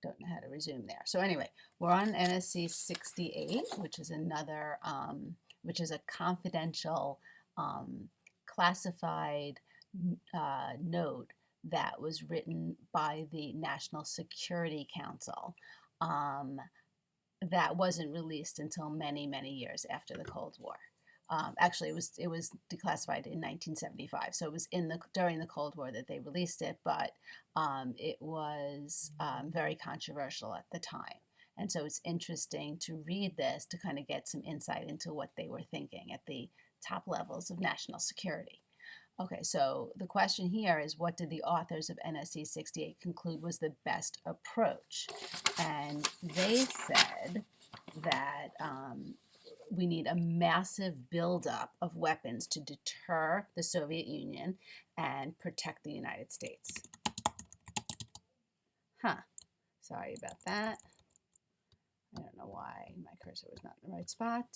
don't know how to resume there. So anyway, we're on NSC 68, which is another, which is a confidential classified note that was written by the National Security Council. That wasn't released until many, many years after the Cold War. Actually, it was declassified in 1975, so it was during the Cold War that they released it, but it was very controversial at the time. And so it's interesting to read this to kind of get some insight into what they were thinking at the top levels of national security. Okay, so the question here is, what did the authors of NSC 68 conclude was the best approach? And they said that we need a massive buildup of weapons to deter the Soviet Union and protect the United States. Sorry about that. I don't know why my cursor was not in the right spot.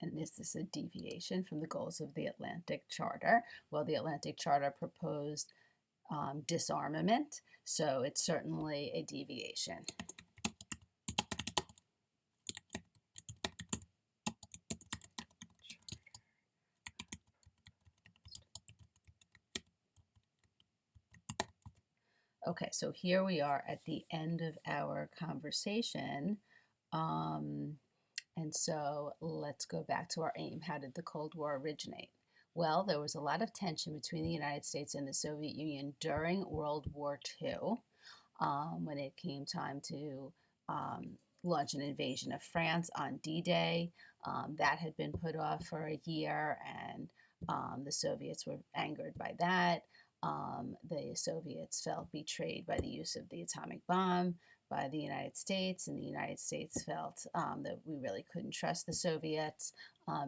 And this is a deviation from the goals of the Atlantic Charter. Well, the Atlantic Charter proposed disarmament, so it's certainly a deviation. Okay, so here we are at the end of our conversation. And so let's go back to our aim. How did the Cold War originate? Well, there was a lot of tension between the United States and the Soviet Union during World War II, when it came time to launch an invasion of France on D-Day. That had been put off for a year, and the Soviets were angered by that. The Soviets felt betrayed by the use of the atomic bomb by the United States, and the United States felt that we really couldn't trust the Soviets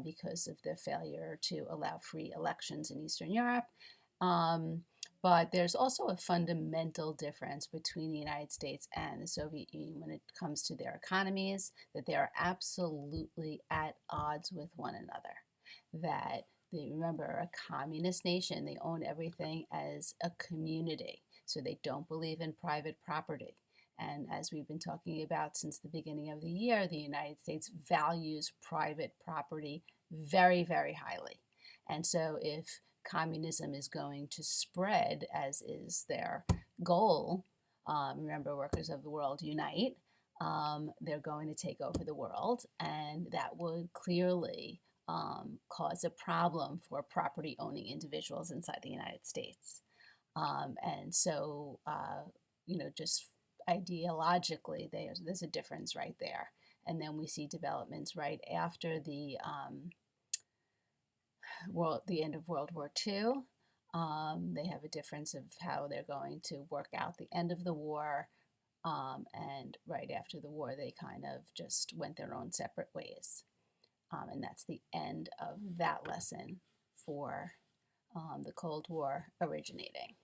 because of their failure to allow free elections in Eastern Europe. But there's also a fundamental difference between the United States and the Soviet Union when it comes to their economies, that they are absolutely at odds with one another. That they, remember, a communist nation, they own everything as a community, so they don't believe in private property. And as we've been talking about since the beginning of the year, the United States values private property very, very highly. And so if communism is going to spread, as is their goal, remember, workers of the world unite, they're going to take over the world, and that would clearly cause a problem for property owning individuals inside the United States. And so, just ideologically, there's a difference right there. And then we see developments right after the end of World War II. They have a difference of how they're going to work out the end of the war. And right after the war, they kind of just went their own separate ways. And that's the end of that lesson for the Cold War originating.